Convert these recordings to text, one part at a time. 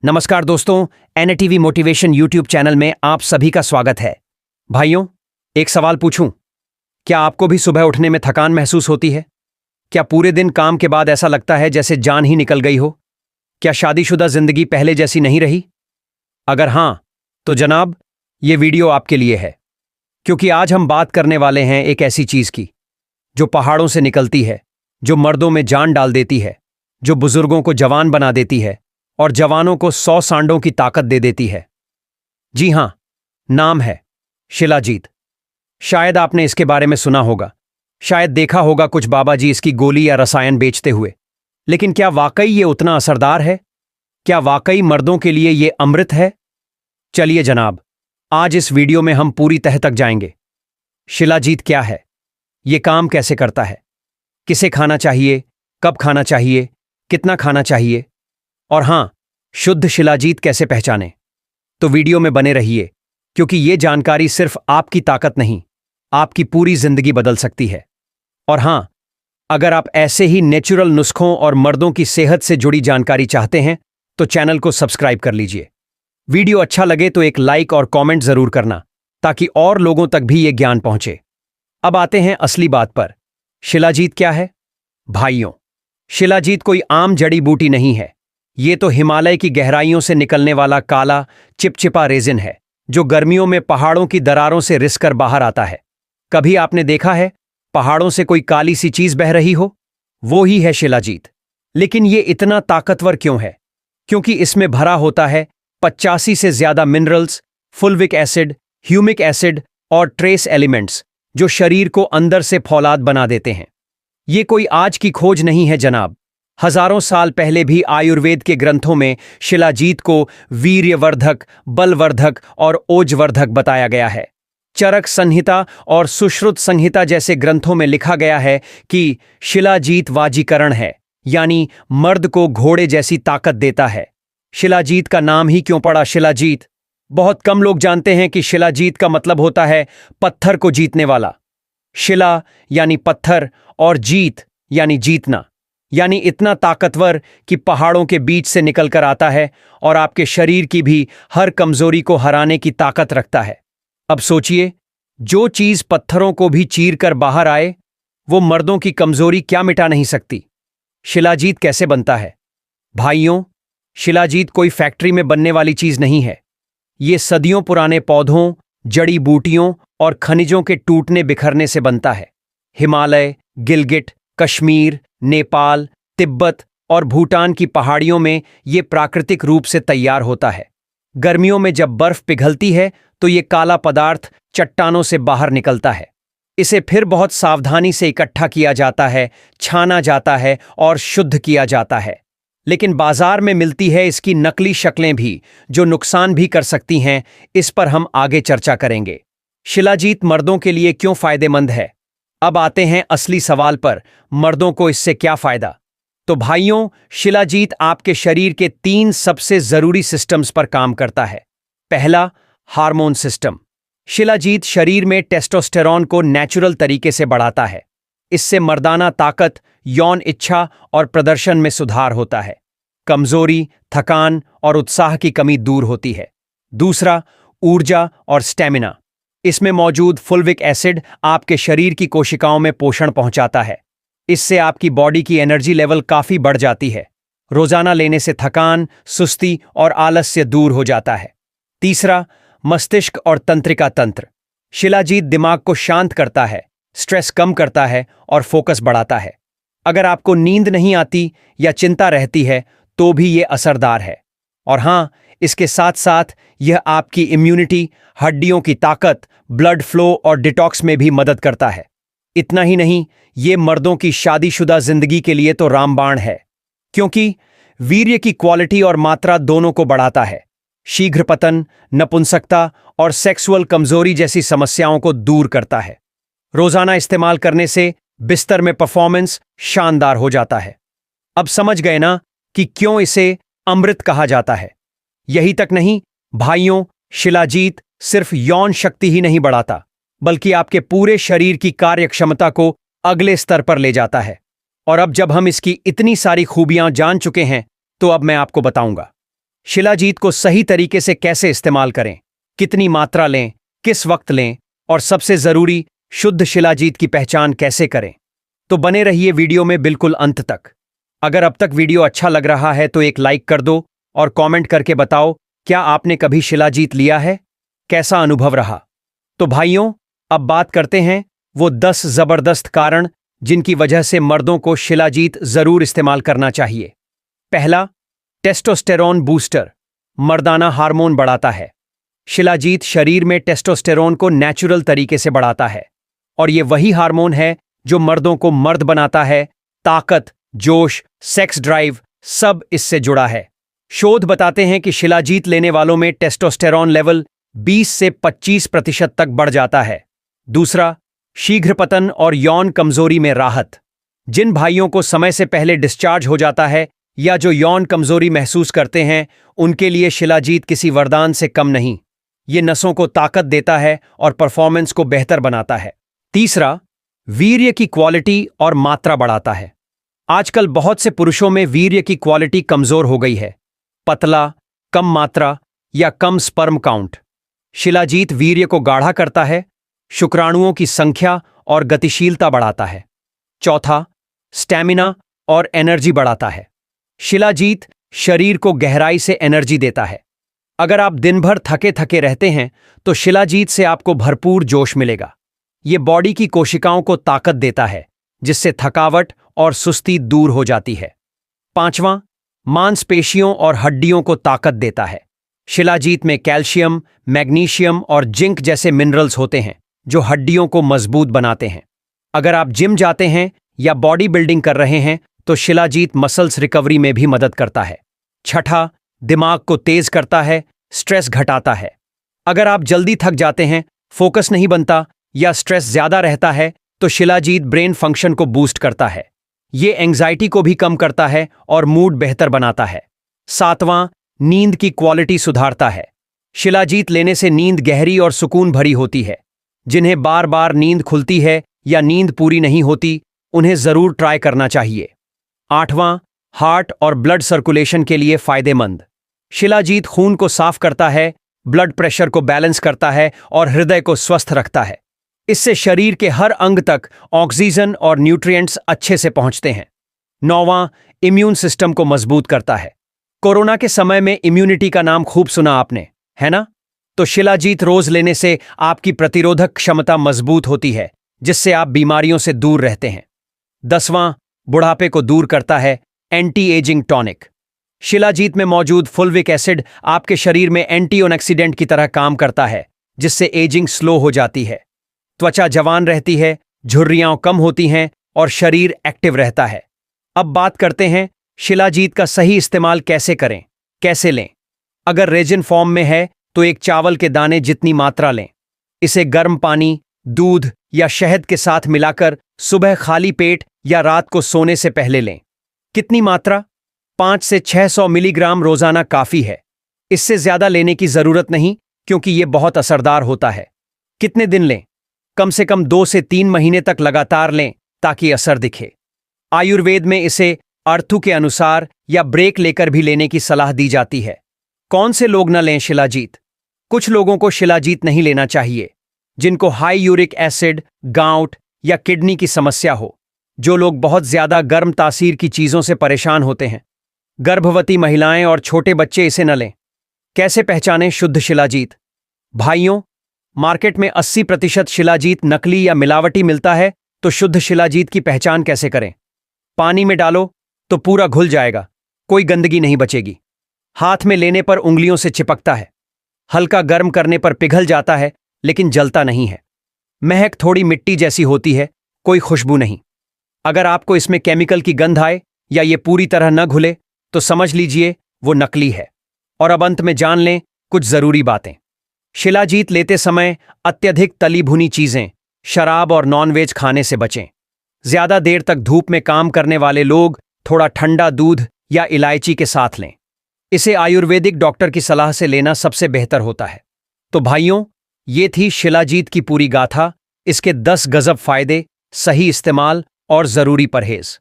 नमस्कार दोस्तों, NTV motivation YouTube channel में आप सभी का स्वागत है। भाइयों, एक सवाल पूछूं? क्या आपको भी सुबह उठने में थकान महसूस होती है? क्या पूरे दिन काम के बाद ऐसा लगता है जैसे जान ही निकल गई हो? क्या शादीशुदा जिंदगी पहले जैसी नहीं रही? अगर हां, तो जनाब, ये वीडियो आपके लिए है, क्योंकि आज हम बात करने वाले हैं एक ऐसी चीज की जो पहाड़ों से निकलती है, जो मर्दों में जान डाल देती है, जो बुजुर्गों को जवान बना देती है और जवानों को 100 सांडों की ताकत दे देती है। जी हां, नाम है शिलाजीत। शायद आपने इसके बारे में सुना होगा, शायद देखा होगा कुछ बाबा जी इसकी गोली या रसायन बेचते हुए। लेकिन क्या वाकई ये उतना असरदार है? क्या वाकई मर्दों के लिए ये अमृत है? चलिए जनाब, आज इस वीडियो में हम पूरी तह तक जाएंगे। शिलाजीत क्या है? ये काम कैसे करता है? किसे खाना चाहिए? कब खाना चाहिए? कितना खाना चाहिए? और हां, शुद्ध शिलाजीत कैसे पहचानें? तो वीडियो में बने रहिए, क्योंकि ये जानकारी सिर्फ आपकी ताकत नहीं, आपकी पूरी जिंदगी बदल सकती है। और हां, अगर आप ऐसे ही नेचुरल नुस्खों और मर्दों की सेहत से जुड़ी जानकारी चाहते हैं तो चैनल को सब्सक्राइब कर लीजिए। वीडियो अच्छा लगे तो एक लाइक और कमेंट जरूर करना, ताकि और लोगों तक भी ये ज्ञान पहुंचे। अब आते हैं असली बात पर। शिलाजीत क्या है? भाइयों, शिलाजीत कोई आम जड़ी बूटी नहीं है। ये तो हिमालय की गहराइयों से निकलने वाला काला चिपचिपा रेजिन है, जो गर्मियों में पहाड़ों की दरारों से रिसकर बाहर आता है। कभी आपने देखा है पहाड़ों से कोई काली सी चीज बह रही हो? वो ही है शिलाजीत। लेकिन ये इतना ताकतवर क्यों है? क्योंकि इसमें भरा होता है 85 से ज्यादा minerals, fulvic acid, humic acid और ट्रेस एलिमेंट्स, जो शरीर को अंदर से फौलाद बना देते हैं। ये कोई आज की खोज नहीं है जनाब। हजारों साल पहले भी आयुर्वेद के ग्रंथों में शिलाजीत को वीर्यवर्धक, बलवर्धक और ओजवर्धक बताया गया है। चरक संहिता और सुश्रुत संहिता जैसे ग्रंथों में लिखा गया है कि शिलाजीत वाजीकरण है, यानी मर्द को घोड़े जैसी ताकत देता है। शिलाजीत का नाम ही क्यों पड़ा शिलाजीत? बहुत कम लोग जानते हैं कि शिलाजीत का मतलब होता है पत्थर को जीतने वाला। शिला यानी पत्थर और जीत यानी जीतना, यानी इतना ताकतवर कि पहाड़ों के बीच से निकलकर आता है और आपके शरीर की भी हर कमजोरी को हराने की ताकत रखता है। अब सोचिए, जो चीज पत्थरों को भी चीर कर बाहर आए, वो मर्दों की कमजोरी क्या मिटा नहीं सकती? शिलाजीत कैसे बनता है? भाइयों, शिलाजीत कोई फैक्ट्री में बनने वाली चीज नहीं है। ये सदियों पुराने पौधों, जड़ी बूटियों और खनिजों के टूटने बिखरने से बनता है। हिमालय, गिलगिट, कश्मीर, नेपाल, तिब्बत और भूटान की पहाड़ियों में ये प्राकृतिक रूप से तैयार होता है। गर्मियों में जब बर्फ पिघलती है तो ये काला पदार्थ चट्टानों से बाहर निकलता है। इसे फिर बहुत सावधानी से इकट्ठा किया जाता है, छाना जाता है और शुद्ध किया जाता है। लेकिन बाजार में मिलती है इसकी नकली शक्लें भी, जो नुकसान भी कर सकती हैं। इस पर हम आगे चर्चा करेंगे। शिलाजीत मर्दों के लिए क्यों फायदेमंद है? अब आते हैं असली सवाल पर, मर्दों को इससे क्या फायदा? तो भाइयों, शिलाजीत आपके शरीर के 3 सबसे जरूरी सिस्टम्स पर काम करता है। पहला, हार्मोन सिस्टम। शिलाजीत शरीर में टेस्टोस्टेरॉन को नेचुरल तरीके से बढ़ाता है। इससे मर्दाना ताकत, यौन इच्छा और प्रदर्शन में सुधार होता है। कमजोरी, थकान और उत्साह की कमी दूर होती है। दूसरा, ऊर्जा और स्टेमिना। इसमें मौजूद फुल्विक एसिड आपके शरीर की कोशिकाओं में पोषण पहुंचाता है। इससे आपकी बॉडी की एनर्जी लेवल काफी बढ़ जाती है। रोजाना लेने से थकान, सुस्ती और आलस्य दूर हो जाता है। तीसरा, मस्तिष्क और तंत्रिका तंत्र। शिलाजीत दिमाग को शांत करता है, स्ट्रेस कम करता है और फोकस बढ़ाता है। अगर आपको नींद नहीं आती या चिंता रहती है तो भी ये असरदार है। और हां, इसके साथ साथ यह आपकी इम्यूनिटी, हड्डियों की ताकत, ब्लड फ्लो और डिटॉक्स में भी मदद करता है। इतना ही नहीं, ये मर्दों की शादीशुदा जिंदगी के लिए तो रामबाण है, क्योंकि वीर्य की क्वालिटी और मात्रा दोनों को बढ़ाता है। शीघ्र पतन, नपुंसकता और सेक्सुअल कमजोरी जैसी समस्याओं को दूर करता है। रोजाना इस्तेमाल करने से बिस्तर में परफॉर्मेंस शानदार हो जाता है। अब समझ गए ना कि क्यों इसे अमृत कहा जाता है? यही तक नहीं भाइयों, शिलाजीत सिर्फ यौन शक्ति ही नहीं बढ़ाता, बल्कि आपके पूरे शरीर की कार्यक्षमता को अगले स्तर पर ले जाता है। और अब जब हम इसकी इतनी सारी खूबियां जान चुके हैं, तो अब मैं आपको बताऊंगा शिलाजीत को सही तरीके से कैसे इस्तेमाल करें, कितनी मात्रा लें, किस वक्त लें और सबसे जरूरी शुद्ध शिलाजीत की पहचान कैसे करें, तो बने रहिए वीडियो में बिल्कुल अंत तक। अगर अब तक वीडियो अच्छा लग रहा है तो एक लाइक कर दो और कमेंट करके बताओ क्या आपने कभी शिलाजीत लिया है, कैसा अनुभव रहा। तो भाइयों, अब बात करते हैं वो 10 जबरदस्त कारण जिनकी वजह से मर्दों को शिलाजीत जरूर इस्तेमाल करना चाहिए। पहला, टेस्टोस्टेरोन बूस्टर, मर्दाना हार्मोन बढ़ाता है। शिलाजीत शरीर में टेस्टोस्टेरोन को नेचुरल तरीके से बढ़ाता है और ये वही हार्मोन है जो मर्दों को मर्द बनाता है। ताकत, जोश, सेक्स ड्राइव सब इससे जुड़ा है। शोध बताते हैं कि शिलाजीत लेने वालों में टेस्टोस्टेरोन लेवल 20 से 25% तक बढ़ जाता है। दूसरा, शीघ्र पतन और यौन कमजोरी में राहत। जिन भाइयों को समय से पहले डिस्चार्ज हो जाता है या जो यौन कमजोरी महसूस करते हैं, उनके लिए शिलाजीत किसी वरदान से कम नहीं। ये नसों को ताकत देता है और परफॉर्मेंस को बेहतर बनाता है। तीसरा, वीर्य की क्वालिटी और मात्रा बढ़ाता है। आजकल बहुत से पुरुषों में वीर्य की क्वालिटी कमजोर हो गई है, पतला, कम मात्रा या कम स्पर्म काउंट। शिलाजीत वीर्य को गाढ़ा करता है, शुक्राणुओं की संख्या और गतिशीलता बढ़ाता है। चौथा, स्टैमिना और एनर्जी बढ़ाता है। शिलाजीत शरीर को गहराई से एनर्जी देता है। अगर आप दिन भर थके थके रहते हैं तो शिलाजीत से आपको भरपूर जोश मिलेगा। ये बॉडी की कोशिकाओं को ताकत देता है, जिससे थकावट और सुस्ती दूर हो जाती है। पांचवां, मांसपेशियों और हड्डियों को ताकत देता है। शिलाजीत में कैल्शियम, मैग्नीशियम और जिंक जैसे मिनरल्स होते हैं जो हड्डियों को मजबूत बनाते हैं। अगर आप जिम जाते हैं या बॉडी बिल्डिंग कर रहे हैं तो शिलाजीत मसल्स रिकवरी में भी मदद करता है। छठा, दिमाग को तेज करता है, स्ट्रेस घटाता है। अगर आप जल्दी थक जाते हैं, फोकस नहीं बनता या स्ट्रेस ज्यादा रहता है तो शिलाजीत ब्रेन फंक्शन को बूस्ट करता है। ये एंग्जाइटी को भी कम करता है और मूड बेहतर बनाता है। सातवां, नींद की क्वालिटी सुधारता है। शिलाजीत लेने से नींद गहरी और सुकून भरी होती है। जिन्हें बार बार नींद खुलती है या नींद पूरी नहीं होती, उन्हें जरूर ट्राई करना चाहिए। आठवां, हार्ट और ब्लड सर्कुलेशन के लिए फायदेमंद। शिलाजीत खून को साफ करता है, ब्लड प्रेशर को बैलेंस करता है और हृदय को स्वस्थ रखता है। इससे शरीर के हर अंग तक ऑक्सीजन और न्यूट्रिएंट्स अच्छे से पहुंचते हैं। नौवां, इम्यून सिस्टम को मजबूत करता है। कोरोना के समय में इम्यूनिटी का नाम खूब सुना आपने, है ना? तो शिलाजीत रोज लेने से आपकी प्रतिरोधक क्षमता मजबूत होती है, जिससे आप बीमारियों से दूर रहते हैं। 10वां, बुढ़ापे को दूर करता है, एंटी एजिंग टॉनिक। शिलाजीत में मौजूद फुल्विक एसिड आपके शरीर में एंटीऑक्सीडेंट की तरह काम करता है, जिससे एजिंग स्लो हो जाती है। त्वचा जवान रहती है, झुर्रियां कम होती हैं और शरीर एक्टिव रहता है। अब बात करते हैं शिलाजीत का सही इस्तेमाल कैसे करें, कैसे लें। अगर रेजिन फॉर्म में है तो एक चावल के दाने जितनी मात्रा लें। इसे गर्म पानी, दूध या शहद के साथ मिलाकर सुबह खाली पेट या रात को सोने से पहले लें। कितनी मात्रा? 5 से 600 मिलीग्राम रोजाना काफी है। इससे ज्यादा लेने की जरूरत नहीं, क्योंकि यह बहुत असरदार होता है। कितने दिन लें? कम से कम 2 से 3 महीने तक लगातार लें ताकि असर दिखे। आयुर्वेद में इसे अर्थु के अनुसार या ब्रेक लेकर भी लेने की सलाह दी जाती है। कौन से लोग न लें शिलाजीत? कुछ लोगों को शिलाजीत नहीं लेना चाहिए, जिनको हाई यूरिक एसिड, गाउट या किडनी की समस्या हो। जो लोग बहुत ज्यादा गर्म तासीर की चीजों से परेशान होते हैं। गर्भवती महिलाएं और छोटे बच्चे इसे न लें। कैसे पहचानें शुद्ध शिलाजीत? भाइयों, मार्केट में 80% शिलाजीत नकली या मिलावटी मिलता है, तो शुद्ध शिलाजीत की पहचान कैसे करें? पानी में डालो तो पूरा घुल जाएगा, कोई गंदगी नहीं बचेगी। हाथ में लेने पर उंगलियों से चिपकता है। हल्का गर्म करने पर पिघल जाता है, लेकिन जलता नहीं है। महक थोड़ी मिट्टी जैसी होती है, कोई खुशबू नहीं। अगर आपको इसमें केमिकल की गंध आए या ये पूरी तरह न घुले तो समझ लीजिए वो नकली है। और अब अंत में जान लें कुछ जरूरी बातें। शिलाजीत लेते समय अत्यधिक तली भुनी चीजें, शराब और नॉनवेज खाने से बचें। ज्यादा देर तक धूप में काम करने वाले लोग थोड़ा ठंडा दूध या इलायची के साथ लें। इसे आयुर्वेदिक डॉक्टर की सलाह से लेना सबसे बेहतर होता है। तो भाइयों, ये थी शिलाजीत की पूरी गाथा, इसके 10 गजब फायदे, सही इस्तेमाल और जरूरी परहेज।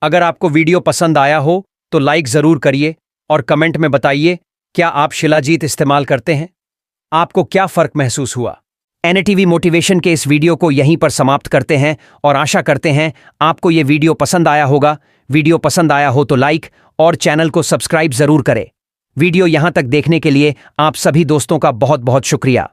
अगर आपको वीडियो पसंद आया हो तो लाइक जरूर करिए और कमेंट में बताइए क्या आप शिलाजीत इस्तेमाल करते हैं? आपको क्या फर्क महसूस हुआ? एनएटीवी मोटिवेशन के इस वीडियो को यहीं पर समाप्त करते हैं और आशा करते हैं आपको ये वीडियो पसंद आया होगा। वीडियो पसंद आया हो तो लाइक और चैनल को सब्सक्राइब जरूर करें। वीडियो यहां तक देखने के लिए आप सभी दोस्तों का बहुत बहुत शुक्रिया।